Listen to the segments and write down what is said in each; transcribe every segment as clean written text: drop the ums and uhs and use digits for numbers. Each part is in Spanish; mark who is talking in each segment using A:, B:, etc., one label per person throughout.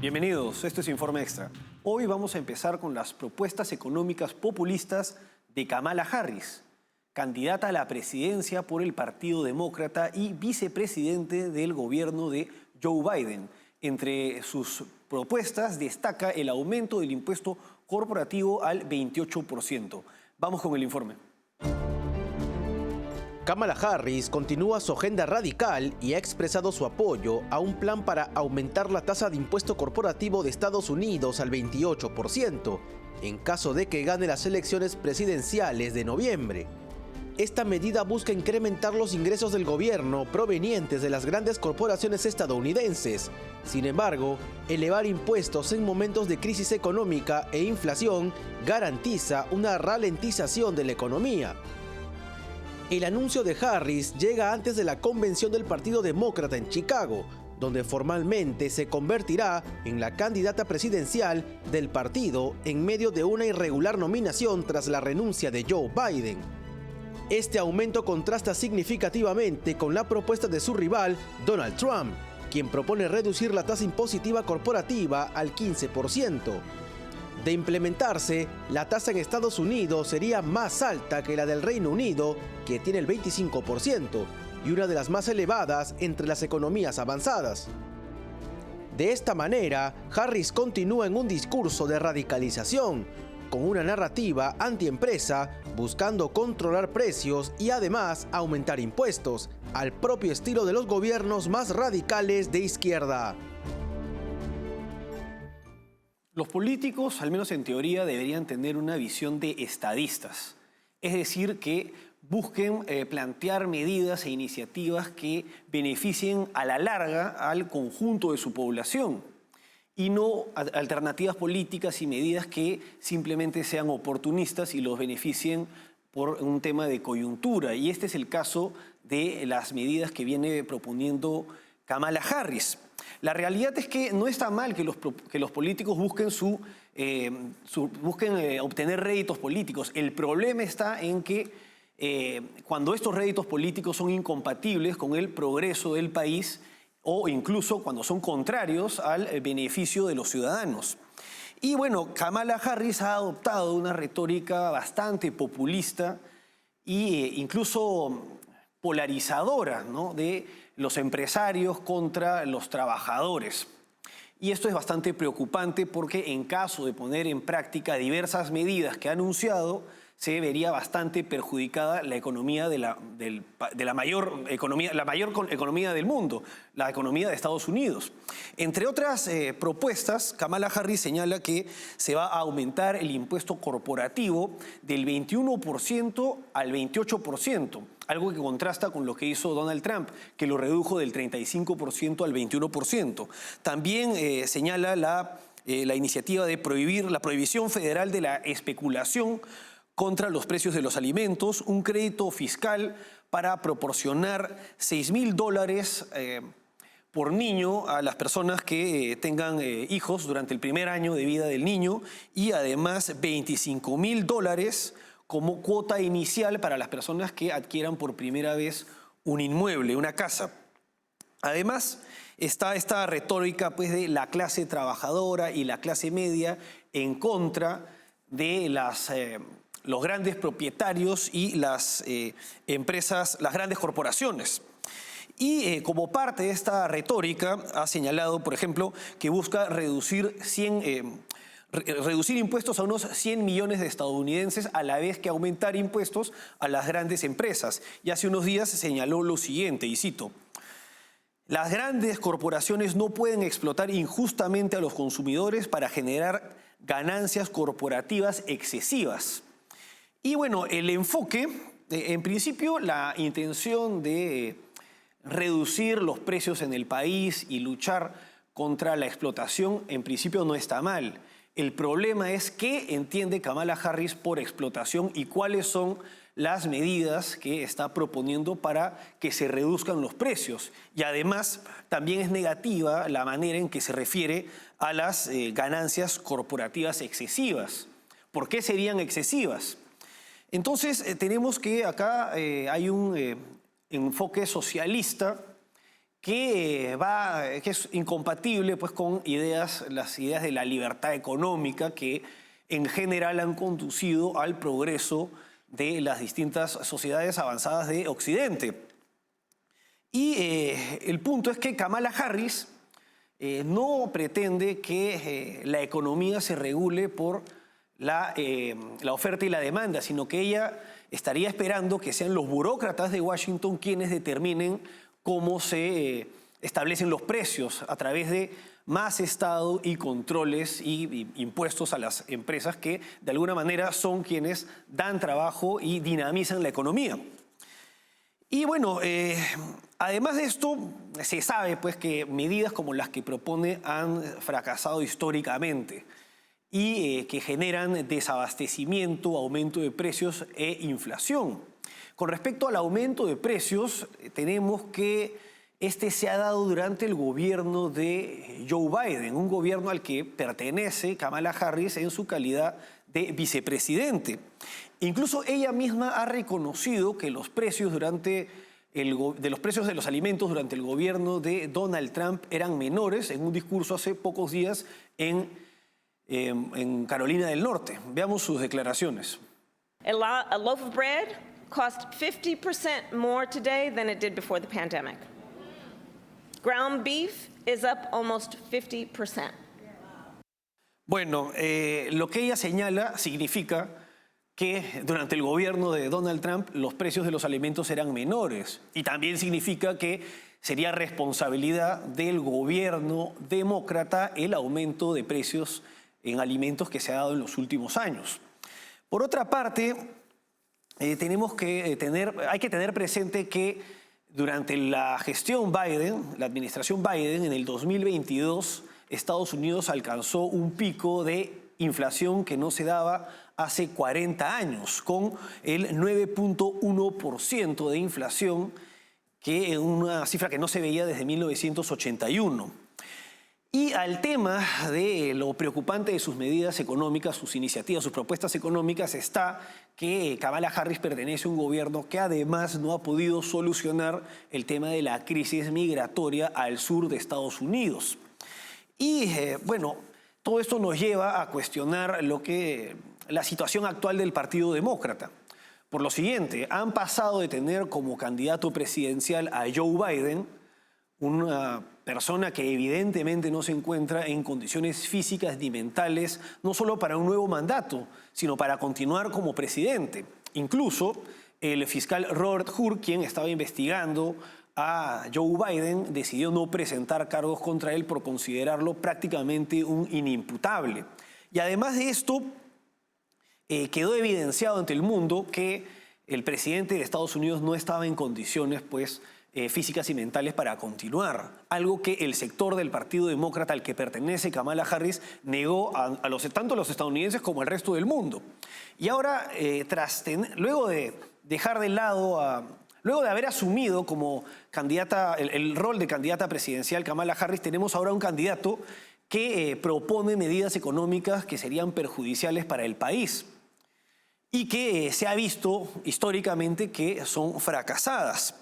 A: Bienvenidos, esto es Informe Extra. Hoy vamos a empezar con las propuestas económicas populistas de Kamala Harris, candidata a la presidencia por el Partido Demócrata y vicepresidente del gobierno de Joe Biden. Entre sus propuestas destaca el aumento del impuesto corporativo al 28%. Vamos con el informe.
B: Kamala Harris continúa su agenda radical y ha expresado su apoyo a un plan para aumentar la tasa de impuesto corporativo de Estados Unidos al 28%, en caso de que gane las elecciones presidenciales de noviembre. Esta medida busca incrementar los ingresos del gobierno provenientes de las grandes corporaciones estadounidenses. Sin embargo, elevar impuestos en momentos de crisis económica e inflación garantiza una ralentización de la economía. El anuncio de Harris llega antes de la convención del Partido Demócrata en Chicago, donde formalmente se convertirá en la candidata presidencial del partido en medio de una irregular nominación tras la renuncia de Joe Biden. Este aumento contrasta significativamente con la propuesta de su rival, Donald Trump, quien propone reducir la tasa impositiva corporativa al 15%. De implementarse, la tasa en Estados Unidos sería más alta que la del Reino Unido, que tiene el 25%, y una de las más elevadas entre las economías avanzadas. De esta manera, Harris continúa en un discurso de radicalización, con una narrativa antiempresa, buscando controlar precios y además aumentar impuestos, al propio estilo de los gobiernos más radicales de izquierda.
A: Los políticos, al menos en teoría, deberían tener una visión de estadistas. Es decir, que busquen plantear medidas e iniciativas que beneficien a la larga al conjunto de su población y no alternativas políticas y medidas que simplemente sean oportunistas y los beneficien por un tema de coyuntura. Y este es el caso de las medidas que viene proponiendo Kamala Harris. La realidad es que no está mal que los políticos busquen obtener réditos políticos. El problema está en que cuando estos réditos políticos son incompatibles con el progreso del país o incluso cuando son contrarios al beneficio de los ciudadanos. Y bueno, Kamala Harris ha adoptado una retórica bastante populista e incluso polarizadora, ¿no?, de los empresarios contra los trabajadores. Y esto es bastante preocupante porque en caso de poner en práctica diversas medidas que ha anunciado, se vería bastante perjudicada la economía la mayor economía del mundo, la economía de Estados Unidos. Entre otras propuestas, Kamala Harris señala que se va a aumentar el impuesto corporativo del 21% al 28%, algo que contrasta con lo que hizo Donald Trump, que lo redujo del 35% al 21%. También señala la iniciativa de la prohibición federal de la especulación contra los precios de los alimentos, un crédito fiscal para proporcionar $6.000 por niño a las personas que tengan hijos durante el primer año de vida del niño y además $25.000 como cuota inicial para las personas que adquieran por primera vez un inmueble, una casa. Además, está esta retórica pues, de la clase trabajadora y la clase media en contra de los grandes propietarios y las empresas, las grandes corporaciones. Y como parte de esta retórica ha señalado, por ejemplo, que busca reducir impuestos a unos 100 millones de estadounidenses a la vez que aumentar impuestos a las grandes empresas. Y hace unos días señaló lo siguiente, y cito: las grandes corporaciones no pueden explotar injustamente a los consumidores para generar ganancias corporativas excesivas. Y bueno, el enfoque, en principio la intención de reducir los precios en el país y luchar contra la explotación, en principio no está mal. El problema es qué entiende Kamala Harris por explotación y cuáles son las medidas que está proponiendo para que se reduzcan los precios. Y además también es negativa la manera en que se refiere a las ganancias corporativas excesivas. ¿Por qué serían excesivas? Entonces tenemos que acá hay un enfoque socialista que es incompatible pues, con las ideas de la libertad económica que en general han conducido al progreso de las distintas sociedades avanzadas de Occidente. Y el punto es que Kamala Harris no pretende que la economía se regule por la oferta y la demanda, sino que ella estaría esperando que sean los burócratas de Washington quienes determinen cómo se establecen los precios a través de más Estado y controles y impuestos a las empresas que de alguna manera son quienes dan trabajo y dinamizan la economía. Y bueno, además de esto, se sabe pues, que medidas como las que propone han fracasado históricamente y que generan desabastecimiento, aumento de precios e inflación. Con respecto al aumento de precios, tenemos que este se ha dado durante el gobierno de Joe Biden, un gobierno al que pertenece Kamala Harris en su calidad de vicepresidente. Incluso ella misma ha reconocido que los precios de los alimentos durante el gobierno de Donald Trump eran menores en un discurso hace pocos días en Carolina del Norte. Veamos sus declaraciones.
C: A loaf of bread cost 50% more today than it did before the pandemic. Ground beef is up almost 50%.
A: Bueno, lo que ella señala significa que durante el gobierno de Donald Trump los precios de los alimentos eran menores y también significa que sería responsabilidad del gobierno demócrata el aumento de precios en alimentos que se ha dado en los últimos años. Por otra parte, hay que tener presente que durante la gestión Biden, la administración Biden, en el 2022, Estados Unidos alcanzó un pico de inflación que no se daba hace 40 años, con el 9.1% de inflación, que es una cifra que no se veía desde 1981. Y al tema de lo preocupante de sus medidas económicas, sus iniciativas, sus propuestas económicas, está que Kamala Harris pertenece a un gobierno que además no ha podido solucionar el tema de la crisis migratoria al sur de Estados Unidos. Y bueno, todo esto nos lleva a cuestionar la situación actual del Partido Demócrata. Por lo siguiente, han pasado de tener como candidato presidencial a Joe Biden, una persona que evidentemente no se encuentra en condiciones físicas ni mentales, no solo para un nuevo mandato, sino para continuar como presidente. Incluso el fiscal Robert Hur, quien estaba investigando a Joe Biden, decidió no presentar cargos contra él por considerarlo prácticamente un inimputable. Y además de esto, quedó evidenciado ante el mundo que el presidente de Estados Unidos no estaba en condiciones, pues, físicas y mentales para continuar, algo que el sector del Partido Demócrata al que pertenece Kamala Harris negó tanto a los estadounidenses como al resto del mundo. Y ahora, luego de dejar de lado, luego de haber asumido como candidata el rol de candidata presidencial Kamala Harris, tenemos ahora un candidato que propone medidas económicas que serían perjudiciales para el país y que se ha visto históricamente que son fracasadas.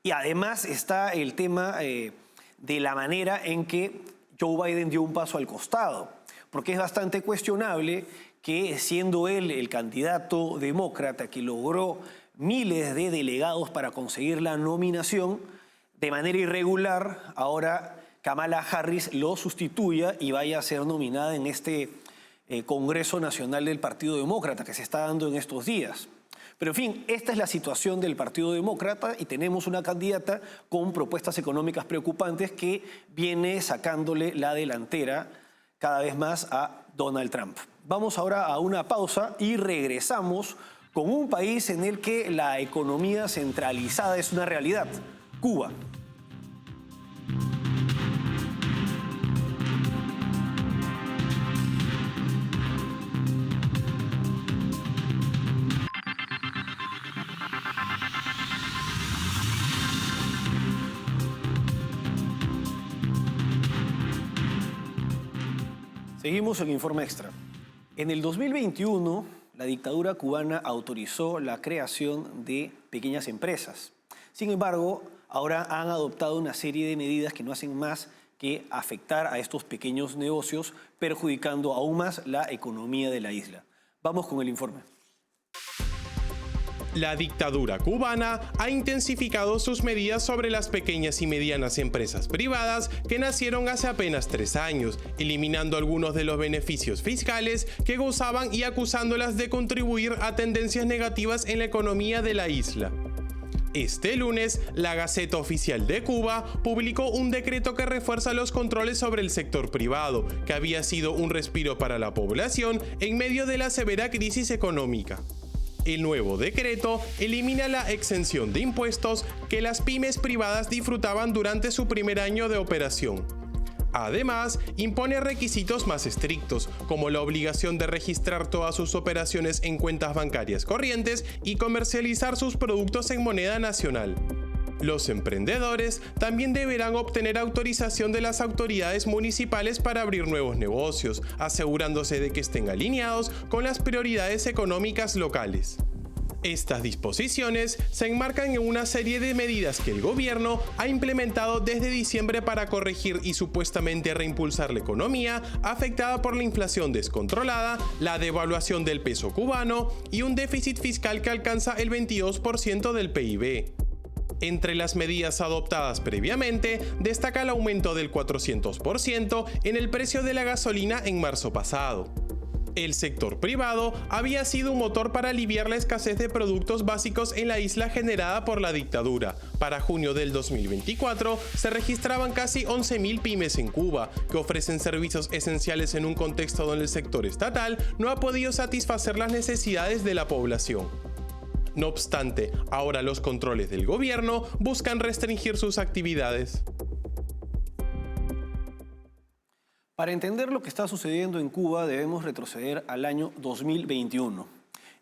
A: Y además está el tema de la manera en que Joe Biden dio un paso al costado, porque es bastante cuestionable que siendo él el candidato demócrata que logró miles de delegados para conseguir la nominación, de manera irregular, ahora Kamala Harris lo sustituya y vaya a ser nominada en este Congreso Nacional del Partido Demócrata que se está dando en estos días. Pero en fin, esta es la situación del Partido Demócrata y tenemos una candidata con propuestas económicas preocupantes que viene sacándole la delantera cada vez más a Donald Trump. Vamos ahora a una pausa y regresamos con un país en el que la economía centralizada es una realidad, Cuba. Seguimos en Informe Extra. En el 2021, la dictadura cubana autorizó la creación de pequeñas empresas. Sin embargo, ahora han adoptado una serie de medidas que no hacen más que afectar a estos pequeños negocios, perjudicando aún más la economía de la isla. Vamos con el informe.
D: La dictadura cubana ha intensificado sus medidas sobre las pequeñas y medianas empresas privadas que nacieron hace apenas 3 años, eliminando algunos de los beneficios fiscales que gozaban y acusándolas de contribuir a tendencias negativas en la economía de la isla. Este lunes, la Gaceta Oficial de Cuba publicó un decreto que refuerza los controles sobre el sector privado, que había sido un respiro para la población en medio de la severa crisis económica. El nuevo decreto elimina la exención de impuestos que las pymes privadas disfrutaban durante su primer año de operación. Además, impone requisitos más estrictos, como la obligación de registrar todas sus operaciones en cuentas bancarias corrientes y comercializar sus productos en moneda nacional. Los emprendedores también deberán obtener autorización de las autoridades municipales para abrir nuevos negocios, asegurándose de que estén alineados con las prioridades económicas locales. Estas disposiciones se enmarcan en una serie de medidas que el gobierno ha implementado desde diciembre para corregir y supuestamente reimpulsar la economía afectada por la inflación descontrolada, la devaluación del peso cubano y un déficit fiscal que alcanza el 22% del PIB. Entre las medidas adoptadas previamente, destaca el aumento del 400% en el precio de la gasolina en marzo pasado. El sector privado había sido un motor para aliviar la escasez de productos básicos en la isla generada por la dictadura. Para junio del 2024 se registraban casi 11.000 pymes en Cuba, que ofrecen servicios esenciales en un contexto donde el sector estatal no ha podido satisfacer las necesidades de la población. No obstante, ahora los controles del gobierno buscan restringir sus actividades.
A: Para entender lo que está sucediendo en Cuba debemos retroceder al año 2021.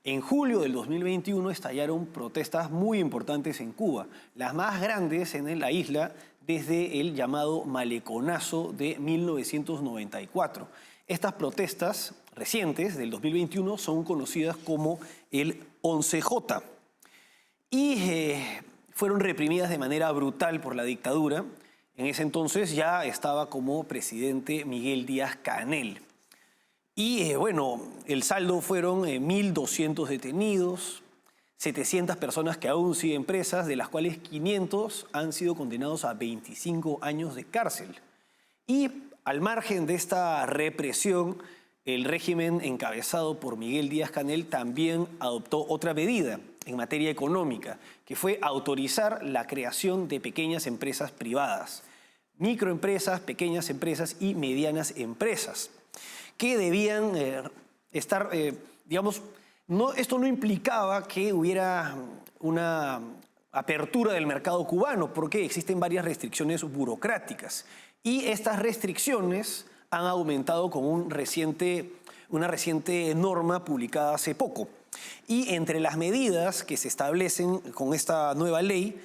A: En julio del 2021 estallaron protestas muy importantes en Cuba, las más grandes en la isla desde el llamado Maleconazo de 1994. Estas protestas recientes del 2021 son conocidas como el 11J y fueron reprimidas de manera brutal por la dictadura. En ese entonces ya estaba como presidente Miguel Díaz-Canel. Y bueno, el saldo fueron 1.200 detenidos, 700 personas que aún siguen presas, de las cuales 500 han sido condenados a 25 años de cárcel. Y al margen de esta represión, el régimen encabezado por Miguel Díaz-Canel también adoptó otra medida en materia económica, que fue autorizar la creación de pequeñas empresas privadas, microempresas, pequeñas empresas y medianas empresas, que debían estar, esto no implicaba que hubiera una apertura del mercado cubano, porque existen varias restricciones burocráticas. Y estas restricciones han aumentado con una reciente norma publicada hace poco. Y entre las medidas que se establecen con esta nueva ley,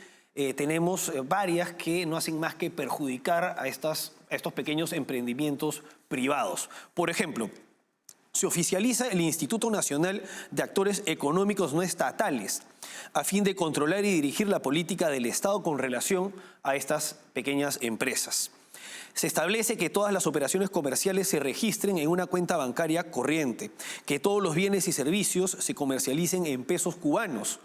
A: tenemos varias que no hacen más que perjudicar a estos pequeños emprendimientos privados. Por ejemplo, se oficializa el Instituto Nacional de Actores Económicos No Estatales a fin de controlar y dirigir la política del Estado con relación a estas pequeñas empresas. Se establece que todas las operaciones comerciales se registren en una cuenta bancaria corriente, que todos los bienes y servicios se comercialicen en pesos cubanos,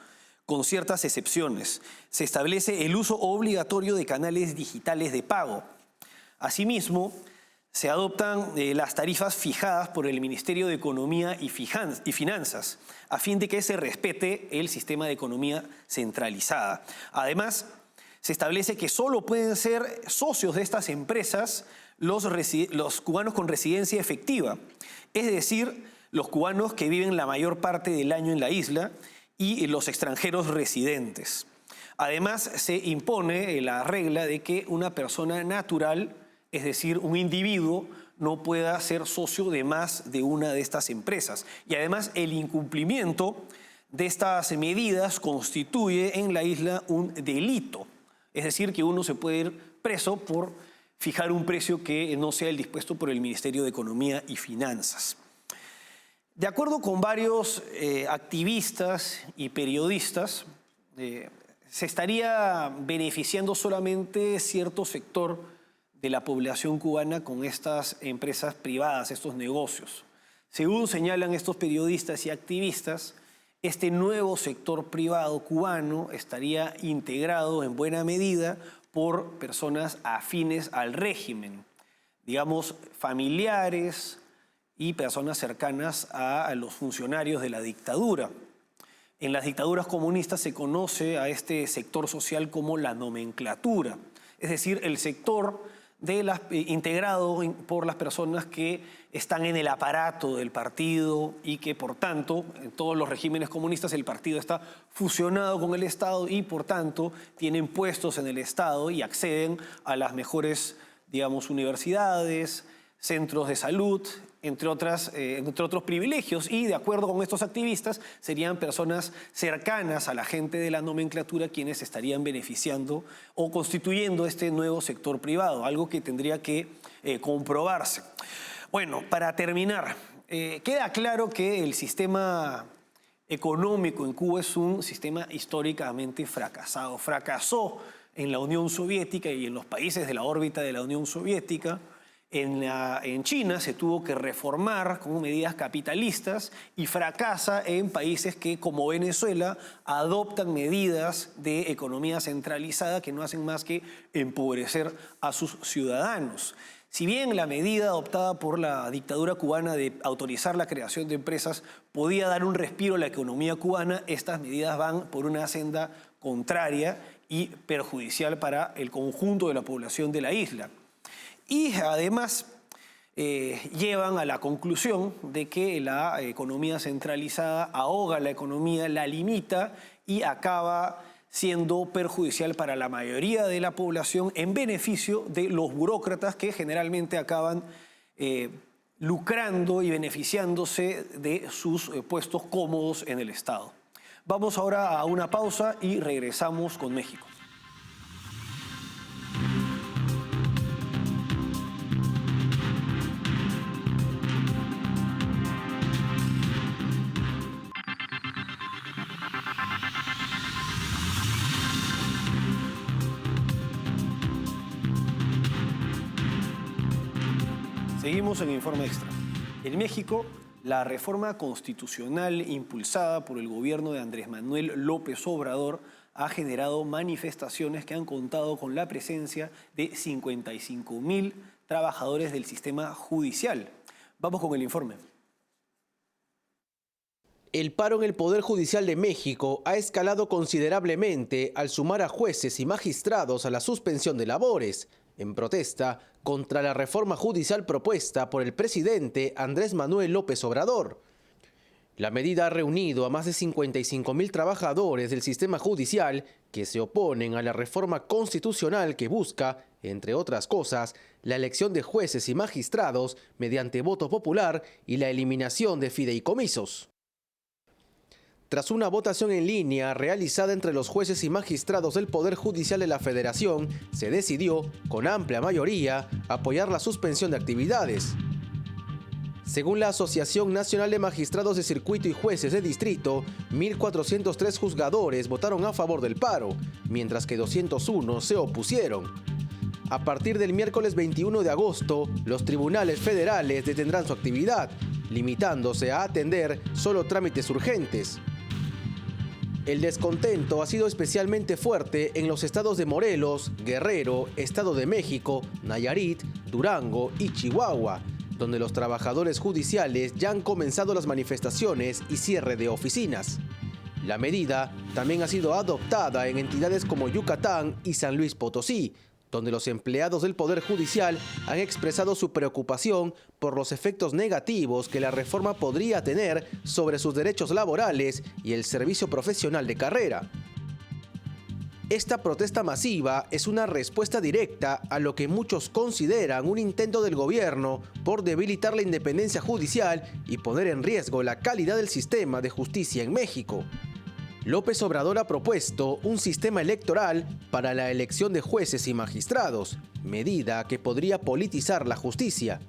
A: con ciertas excepciones. Se establece el uso obligatorio de canales digitales de pago. Asimismo, se adoptan las tarifas fijadas por el Ministerio de Economía y Finanzas, a fin de que se respete el sistema de economía centralizada. Además, se establece que solo pueden ser socios de estas empresas los cubanos con residencia efectiva, es decir, los cubanos que viven la mayor parte del año en la isla y los extranjeros residentes. Además, se impone la regla de que una persona natural, es decir, un individuo, no pueda ser socio de más de una de estas empresas. Y además, el incumplimiento de estas medidas constituye en la isla un delito. Es decir, que uno se puede ir preso por fijar un precio que no sea el dispuesto por el Ministerio de Economía y Finanzas. De acuerdo con varios activistas y periodistas, se estaría beneficiando solamente cierto sector de la población cubana con estas empresas privadas, estos negocios. Según señalan estos periodistas y activistas, este nuevo sector privado cubano estaría integrado en buena medida por personas afines al régimen, digamos familiares y personas cercanas a los funcionarios de la dictadura. En las dictaduras comunistas se conoce a este sector social como la nomenclatura, es decir, el sector integrado por las personas que están en el aparato del partido y que, por tanto, en todos los regímenes comunistas el partido está fusionado con el Estado y, por tanto, tienen puestos en el Estado y acceden a las mejores, digamos, universidades, centros de salud, entre otros privilegios. Y, de acuerdo con estos activistas, serían personas cercanas a la gente de la nomenclatura quienes estarían beneficiando o constituyendo este nuevo sector privado, algo que tendría que comprobarse. Bueno, para terminar, queda claro que el sistema económico en Cuba es un sistema históricamente fracasado. Fracasó en la Unión Soviética y en los países de la órbita de la Unión Soviética. En China se tuvo que reformar con medidas capitalistas y fracasa en países que, como Venezuela, adoptan medidas de economía centralizada que no hacen más que empobrecer a sus ciudadanos. Si bien la medida adoptada por la dictadura cubana de autorizar la creación de empresas podía dar un respiro a la economía cubana, estas medidas van por una senda contraria y perjudicial para el conjunto de la población de la isla. Y además llevan a la conclusión de que la economía centralizada ahoga la economía, la limita y acaba siendo perjudicial para la mayoría de la población en beneficio de los burócratas que generalmente acaban lucrando y beneficiándose de sus puestos cómodos en el Estado. Vamos ahora a una pausa y regresamos con México. Seguimos en Informe Extra. En México, la reforma constitucional impulsada por el gobierno de Andrés Manuel López Obrador ha generado manifestaciones que han contado con la presencia de 55,000 trabajadores del sistema judicial. Vamos con el informe.
B: El paro en el Poder Judicial de México ha escalado considerablemente al sumar a jueces y magistrados a la suspensión de labores, en protesta contra la reforma judicial propuesta por el presidente Andrés Manuel López Obrador. La medida ha reunido a más de 55,000 trabajadores del sistema judicial que se oponen a la reforma constitucional que busca, entre otras cosas, la elección de jueces y magistrados mediante voto popular y la eliminación de fideicomisos. Tras una votación en línea realizada entre los jueces y magistrados del Poder Judicial de la Federación, se decidió, con amplia mayoría, apoyar la suspensión de actividades. Según la Asociación Nacional de Magistrados de Circuito y Jueces de Distrito, 1.403 juzgadores votaron a favor del paro, mientras que 201 se opusieron. A partir del miércoles 21 de agosto, los tribunales federales detendrán su actividad, limitándose a atender solo trámites urgentes. El descontento ha sido especialmente fuerte en los estados de Morelos, Guerrero, Estado de México, Nayarit, Durango y Chihuahua, donde los trabajadores judiciales ya han comenzado las manifestaciones y cierre de oficinas. La medida también ha sido adoptada en entidades como Yucatán y San Luis Potosí, donde los empleados del Poder Judicial han expresado su preocupación por los efectos negativos que la reforma podría tener sobre sus derechos laborales y el servicio profesional de carrera. Esta protesta masiva es una respuesta directa a lo que muchos consideran un intento del gobierno por debilitar la independencia judicial y poner en riesgo la calidad del sistema de justicia en México. López Obrador ha propuesto un sistema electoral para la elección de jueces y magistrados, medida que podría politizar la justicia.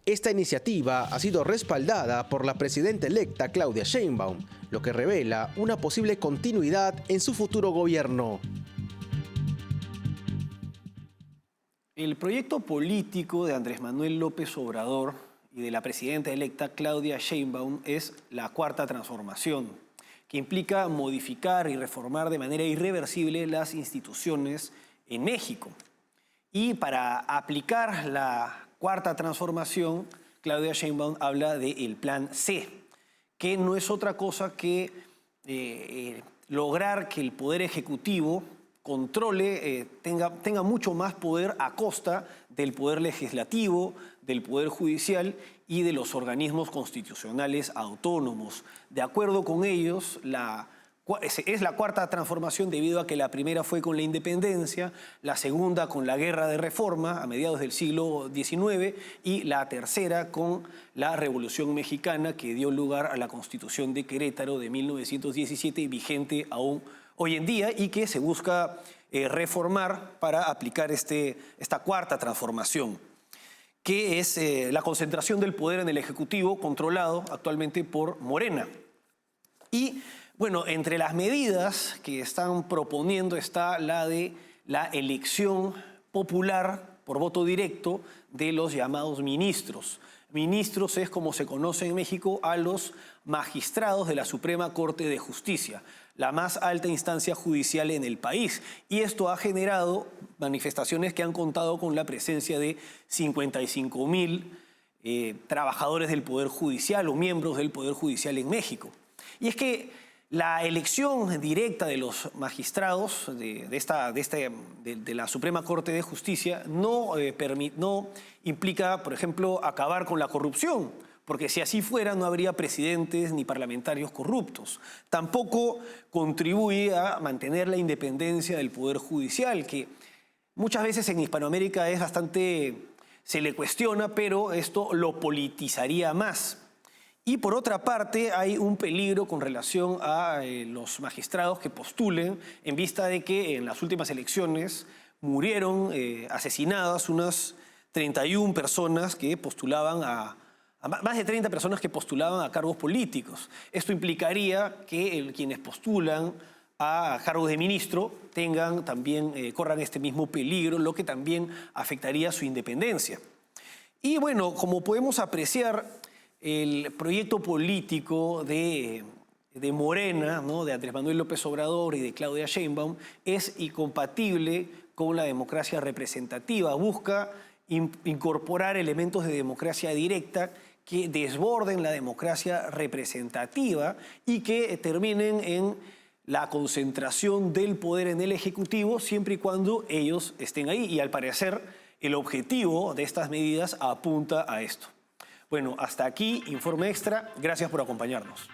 B: Esta iniciativa ha sido respaldada por la presidenta electa Claudia Sheinbaum, lo que revela una posible continuidad en su futuro gobierno.
A: El proyecto político de Andrés Manuel López Obrador y de la presidenta electa Claudia Sheinbaum es la Cuarta Transformación, que implica modificar y reformar de manera irreversible las instituciones en México. Y para aplicar la Cuarta Transformación, Claudia Sheinbaum habla del Plan C, que no es otra cosa que lograr que el Poder Ejecutivo controle, tenga mucho más poder a costa del Poder Legislativo, del Poder Judicial y de los organismos constitucionales autónomos. De acuerdo con ellos, es la Cuarta Transformación debido a que la primera fue con la independencia, la segunda con la Guerra de Reforma a mediados del siglo XIX y la tercera con la Revolución Mexicana, que dio lugar a la Constitución de Querétaro de 1917, vigente aún hoy en día y que se busca reformar para aplicar esta Cuarta Transformación, que es la concentración del poder en el Ejecutivo controlado actualmente por Morena. Y bueno, entre las medidas que están proponiendo está la de la elección popular por voto directo de los llamados ministros. Ministros es como se conoce en México a los magistrados de la Suprema Corte de Justicia, la más alta instancia judicial en el país. Y esto ha generado manifestaciones que han contado con la presencia de 55,000 trabajadores del Poder Judicial o miembros del Poder Judicial en México. Y es que la elección directa de los magistrados de la Suprema Corte de Justicia no implica, por ejemplo, acabar con la corrupción, porque si así fuera no habría presidentes ni parlamentarios corruptos. Tampoco contribuye a mantener la independencia del Poder Judicial, que muchas veces en Hispanoamérica se le cuestiona, pero esto lo politizaría más. Y por otra parte hay un peligro con relación a los magistrados que postulen en vista de que en las últimas elecciones murieron asesinadas unas 31 personas que postulaban más de 30 personas que postulaban a cargos políticos. Esto implicaría que quienes postulan a cargos de ministro corran este mismo peligro, lo que también afectaría su independencia. Y bueno, como podemos apreciar, el proyecto político de Morena, ¿no?, de Andrés Manuel López Obrador y de Claudia Sheinbaum, es incompatible con la democracia representativa. Busca incorporar elementos de democracia directa que desborden la democracia representativa y que terminen en la concentración del poder en el Ejecutivo siempre y cuando ellos estén ahí. Y al parecer el objetivo de estas medidas apunta a esto. Bueno, hasta aquí, Informe Extra. Gracias por acompañarnos.